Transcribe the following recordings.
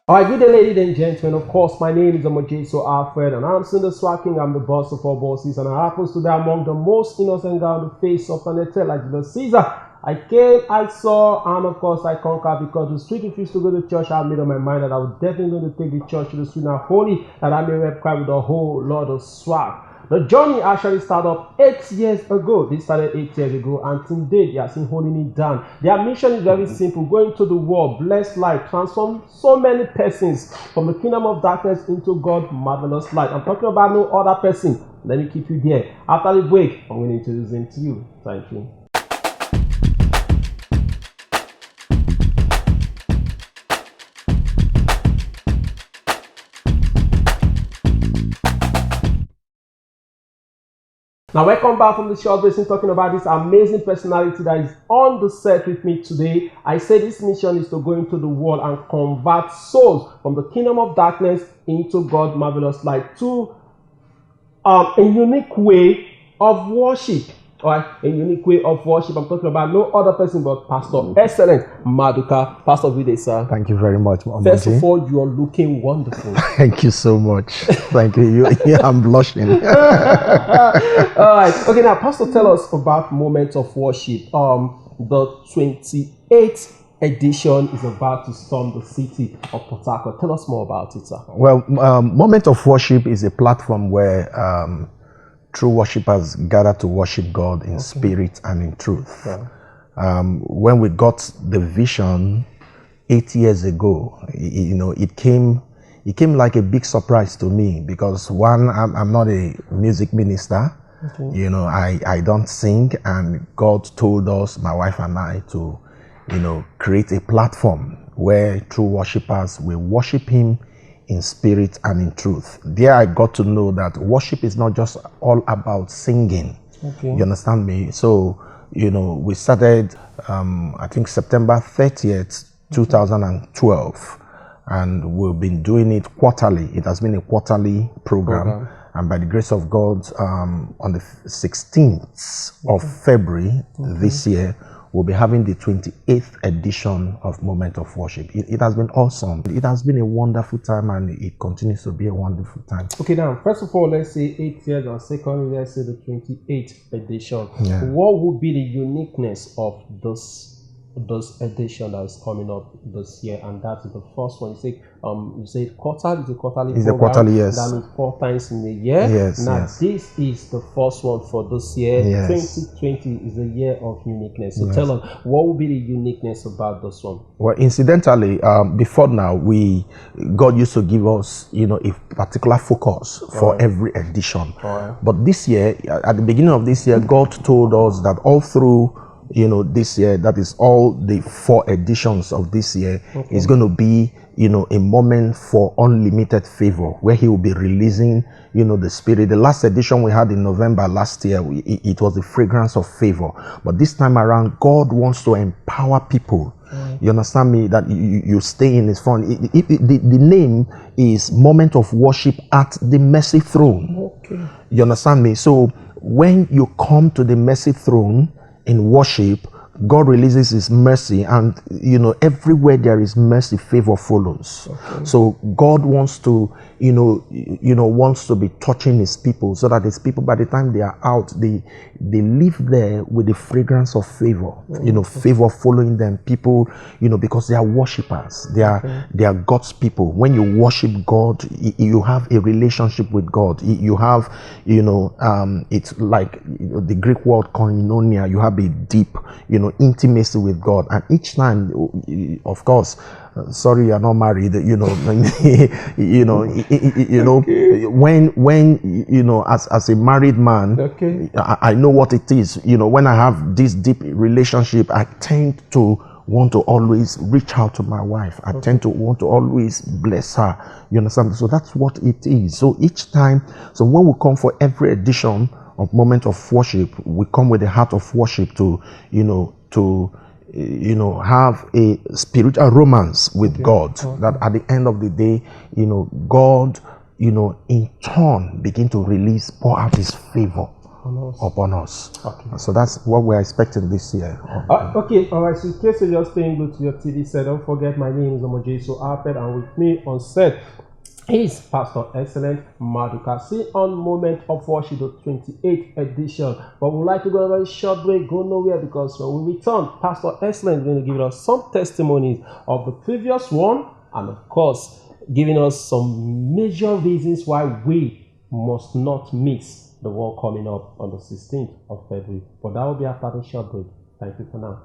Alright, good day, ladies and gentlemen. Of course, my name is Amojeso Alfred, and I'm still the Swagtv. I'm the boss of all bosses, and I happen to be among the most innocent guy on the face of planet Earth, like Julius Caesar. I came, I saw, and of course, I conquered because the street refused to go to church. I made up my mind that I was definitely going to take the church to the street now holy, that I may rep cry with a whole lot of swag. The journey actually started up 8 years ago. They started 8 years ago, and today they are still holding it down. Their mission is very simple: go into the world, bless life, transform so many persons from the kingdom of darkness into God's marvelous light. I'm talking about no other person. Let me keep you there. After the break, I'm going to introduce him to you. Thank you. Now, welcome back from the short version, talking about this amazing personality that is on the set with me today. I say this mission is to go into the world and convert souls from the kingdom of darkness into God's marvelous light to a unique way of worship. All right, a unique way of worship. I'm talking about no other person but Pastor Excellent Maduka. Pastor, good day, sir. Thank you very much, Mama First G. of all, you are looking wonderful. Thank you so much. Thank you. I'm blushing. All right. Okay, now, Pastor, tell us about Moment of Worship. The 28th edition is about to storm the city of Port Harcourt. Tell us more about it, sir. Well, Moment of Worship is a platform where true worshippers gather to worship God in spirit and in truth. Yeah. When we got the vision 8 years ago, it came like a big surprise to me because one, I'm not a music minister. I don't sing, and God told us, my wife and I, to create a platform where true worshippers will worship Him in spirit and in truth. There I got to know that worship is not just all about singing. You understand me? So, we started, I think September 30th, 2012, and we've been doing it quarterly. It has been a quarterly program. And by the grace of God, on the 16th of February this year, we'll be having the 28th edition of Moment of Worship. It has been awesome. It has been a wonderful time, and it continues to be a wonderful time. Okay, now, first of all, let's say 8 years, and secondly, let's say the 28th edition. Yeah. What would be the uniqueness of this edition that is coming up this year? And that is the first one. You say quarterly. It's a quarterly It's program. a quarterly, yes. That means 4 times in a year. Yes. Now, yes. this is the first one for this year. Yes. 2020 is a year of uniqueness. So tell us, what will be the uniqueness about this one? Well, incidentally, before now, God used to give us, a particular focus for every edition. But this year, at the beginning of this year, God told us that all through this year, that is all the 4 editions of this year, is going to be, a moment for unlimited favor, where He will be releasing, the Spirit. The last edition we had in November last year, it was the fragrance of favor. But this time around, God wants to empower people. You understand me? That you stay in His front. The name is Moment of Worship at the Mercy Throne. You understand me? So when you come to the Mercy Throne in worship, God releases His mercy, and everywhere there is mercy, favor follows. So God wants to wants to be touching His people, so that His people, by the time they are out, they live there with the fragrance of favor. Favor following them. People, because they are worshipers. They are God's people. When you worship God, you have a relationship with God. You have, it's like the Greek word koinonia. You have a deep, intimacy with God. And each time, of course, sorry you're not married, when as a married man, I know what it is. When I have this deep relationship, I tend to want to always reach out to my wife. I tend to want to always bless her. You understand? So that's what it is. So each time, so when we come for every edition of Moment of Worship, we come with a heart of worship to have a spiritual romance with God. That at the end of the day, God, in turn begin to pour out His favor upon us. Okay. So that's what we're expecting this year. Okay, all right. So in case you're just staying good to your TV set, don't forget my name is Omojeso Alfred, and with me on set is Pastor Excellent Maduka. See on Moment of Worship, the 28th edition. But we'd like to go on a very short break, go nowhere, because when we return, Pastor Excellent is going to give us some testimonies of the previous one, and of course, giving us some major reasons why we must not miss the one coming up on the 16th of February. But that will be after the short break. Thank you for now.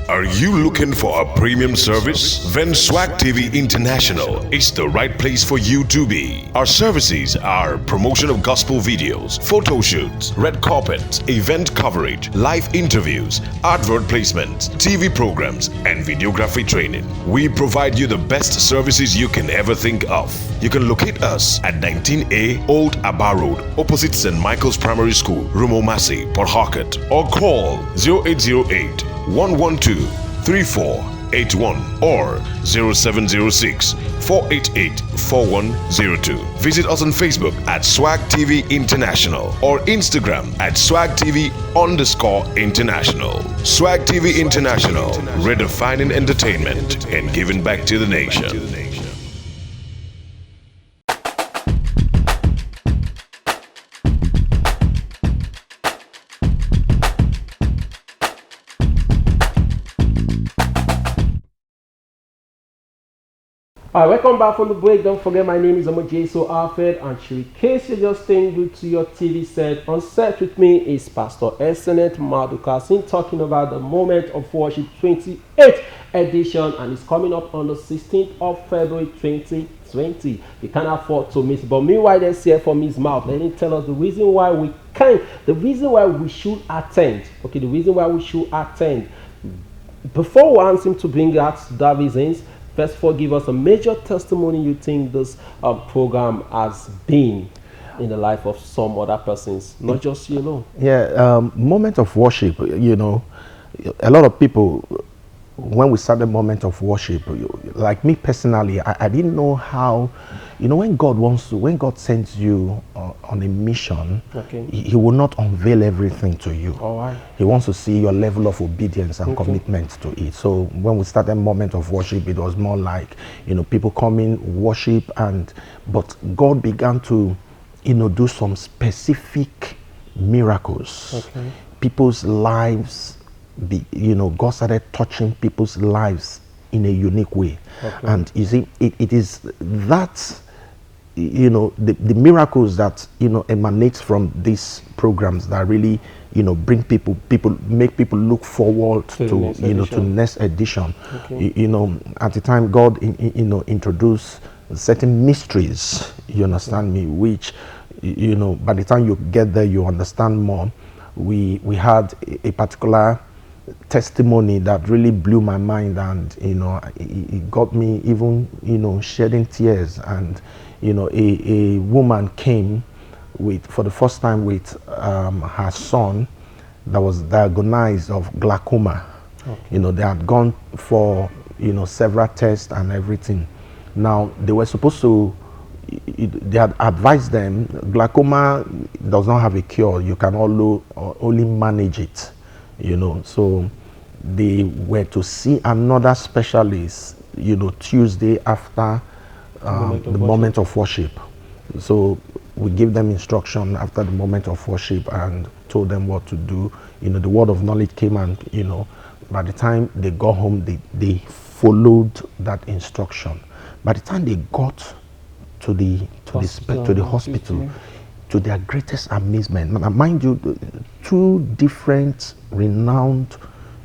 Are you looking for a premium service? Then Swagtv International is the right place for you to be. Our services are promotion of gospel videos, photo shoots, red carpets, event coverage, live interviews, advert placements, TV programs, and videography training. We provide you the best services you can ever think of. You can locate us at 19A Old Aba Road, opposite St. Michael's Primary School, Rumomasi, Port Harcourt, or call 0808 112 3481 or 0706 488 4102. Visit us on Facebook at Swagtv International or Instagram at Swagtv_International. Swagtv International, redefining entertainment and giving back to the nation. Alright, welcome back from the break. Don't forget my name is Omojeso Alfred, and in case you're just staying good to your TV set, on set with me is Pastor Excellent Maduka, talking about the Moment of Worship 28th edition, and it's coming up on the 16th of February 2020. You can't afford to miss. But meanwhile, let's hear from his mouth. Let him tell us the reason why we can't, the reason why we should attend. Okay, the reason why we should attend. Before we ask him to bring out the reasons, first of all, give us a major testimony you think this program has been in the life of some other persons, not just you alone. Yeah, Moment of Worship, you know, a lot of people, when we started Moment of Worship, like me personally, I didn't know how, you know, when God sends you on a mission, okay, he will not unveil everything to you. All right. He wants to see your level of obedience and commitment to it. So when we started Moment of Worship, it was more like, you know, people come in, worship, but God began to, you know, do some specific miracles. Okay. People's lives, God started touching people's lives in a unique way. Okay. And you see, it is that, you know, the miracles that, you know, emanates from these programs that really, you know, make people look forward to you know, to next edition. Okay. You know, at the time God, you know, introduced certain mysteries, you understand me, which, you know, by the time you get there, you understand more. We had a particular testimony that really blew my mind, and, you know, it got me even, you know, shedding tears. And, you know, a woman came for the first time with her son that was diagnosed of glaucoma. Okay. You know, they had gone for, you know, several tests and everything. Now they were supposed to, they had advised them, glaucoma does not have a cure, you can only manage it, you know. So they were to see another specialist, you know, Tuesday after the moment of worship. So we gave them instruction after the moment of worship and told them what to do. You know, the word of knowledge came, and, you know, by the time they got home, they followed that instruction. By the time they got to the hospital, to their greatest amazement, mind you, two different renowned,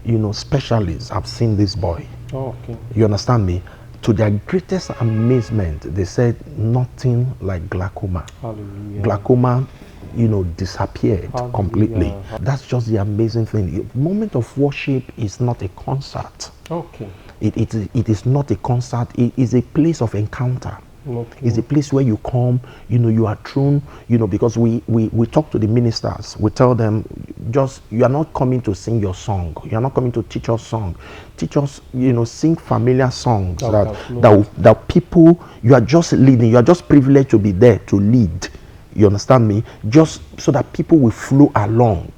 you know, specialists have seen this boy. Oh, okay. You understand me? To their greatest amazement, they said nothing like glaucoma. Hallelujah. Glaucoma, you know, disappeared. Hallelujah. Completely. That's just the amazing thing. Moment of worship is not a concert. Okay. It is not a concert. It is a place of encounter. Okay. It's a place where you come, you are thrown, because we talk to the ministers. We tell them, just, you are not coming to sing your song. You are not coming to teach us song. Teach us, sing familiar songs that people, you are just leading. You are just privileged to be there to lead. You understand me? Just so that people will flow along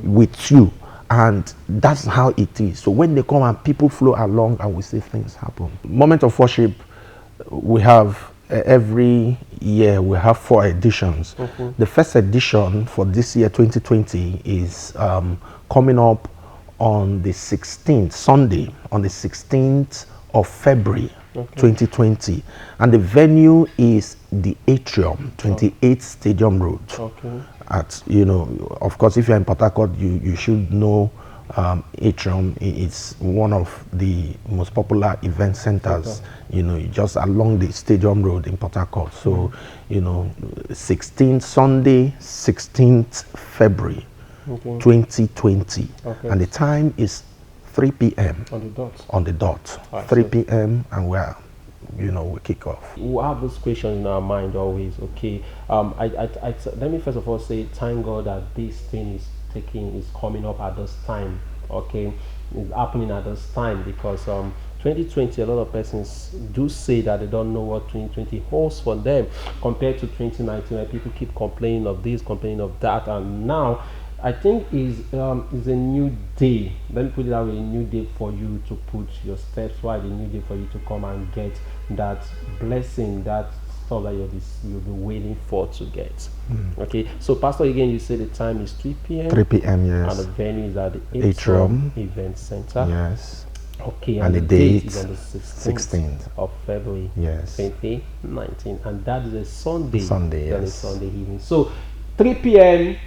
with you. And that's how it is. So when they come and people flow along and we see things happen. Moment of worship, we have every year we have 4 editions. The first edition for this year 2020 is coming up on the 16th Sunday, on the 16th of February 2020, and the venue is the Atrium, 28 Stadium Road. At, of course, if you're in Port Harcourt, you should know Atrium. It's one of the most popular event centers, just along the Stadium Road in Port Harcourt. So, 16th Sunday, 16th February 2020, and the time is 3 p.m. on the dot. 3 p.m. and we kick off. We have this question in our mind always. Okay, let me first of all say thank God that this thing is coming up at this time. Okay, it's happening at this time because 2020, a lot of persons do say that they don't know what 2020 holds for them compared to 2019, where people keep complaining of this, complaining of that, and now I think is a new day. Let me put it that way: a new day for you to put your steps right, a new day for you to come and get that blessing, that stuff that you'll be waiting for to get. Okay, so Pastor, again, you say the time is 3 p.m. 3 p.m. Yes. And the venue is at the Atrium Event Center. Yes. Okay, and the date is on the 16th of February, yes, 2019, and that is a Sunday. Yes. A Sunday evening. So 3 p.m.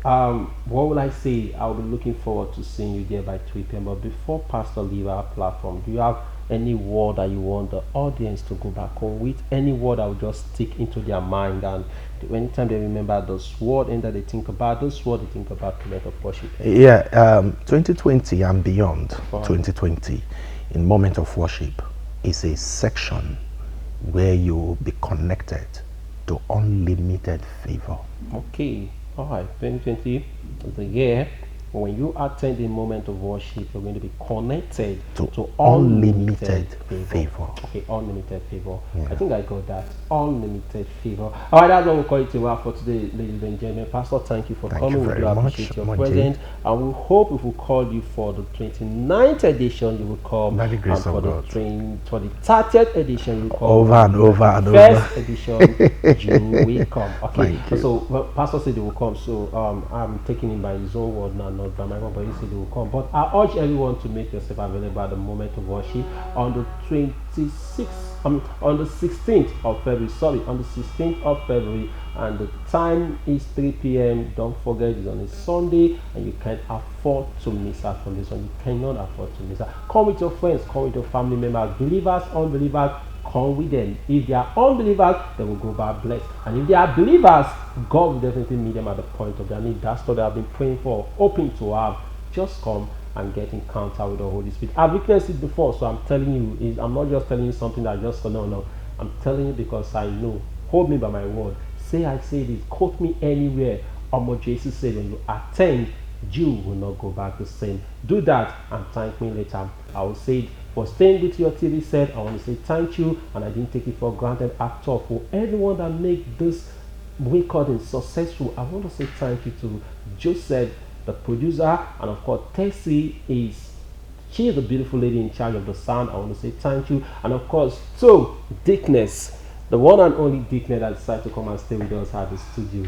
What will I say? I'll be looking forward to seeing you there by 3 p.m. But before Pastor leave our platform, do you have any word that you want the audience to go back home with? Any word that will just stick into their mind, and anytime they remember those words and that they think about those words, they think about moment of worship? 2020 and beyond. 2020 in moment of worship is a section where you'll be connected to unlimited favor. Okay. All right, 2020 is the year when you attend a moment of worship, you're going to be connected to unlimited favor. Okay, unlimited favor. Yeah. I think I got that. Unlimited favor. All right, that's what we'll call it for today, ladies and gentlemen. Pastor, thank you for coming. We do appreciate your presence. And we hope if we call you for the 29th edition, you will come. By the grace of God. For the 30th edition, you will come. Over and over and over. First edition, you will come. Okay, so Pastor said they will come. So I'm taking him by his own word now, not by my own, but he said they will come. But I urge everyone to make yourself available at the moment of worship on the 26th, on the 16th of February. Sorry, on the 16th of February, and the time is 3 p.m. Don't forget, it's on a Sunday, and you can't afford to miss out from this one. You cannot afford to miss out. Come with your friends, come with your family members, believers, unbelievers. Come with them. If they are unbelievers, they will go back blessed. And if they are believers, God will definitely meet them at the point of their need. That's what I've been praying for, hoping to have. Just come and get encounter with the Holy Spirit. I've witnessed it before, so I'm telling you, I'm not just telling you something that I just no. I'm telling you because I know. Hold me by my word. Say I say this. Quote me anywhere. Jesus said, when you attend, you will not go back the same. Do that and thank me later. I will say it. For staying with your TV set, I want to say thank you, and I didn't take it for granted at all. For everyone that make this recording successful, I want to say thank you to Joseph, the producer, and of course Tessie she is the beautiful lady in charge of the sound. I want to say thank you, and of course to Dickness, the one and only Dickness that decided to come and stay with us at the studio.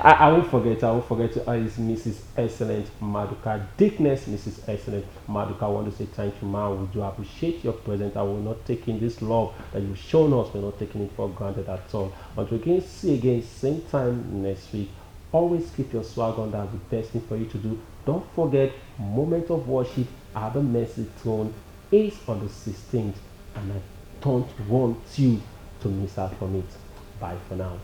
I won't forget is Mrs. Excellent Maduka. Dickness, Mrs. Excellent Maduka. I want to say thank you, man. We do appreciate your presence. I will not take in this love that you've shown us. We're not taking it for granted at all. Until we can see again, same time next week. Always keep your swag on. That's the best thing for you to do. Don't forget, moment of worship at the mercy throne is on the 16th, and I don't want you to miss out from it. Bye for now.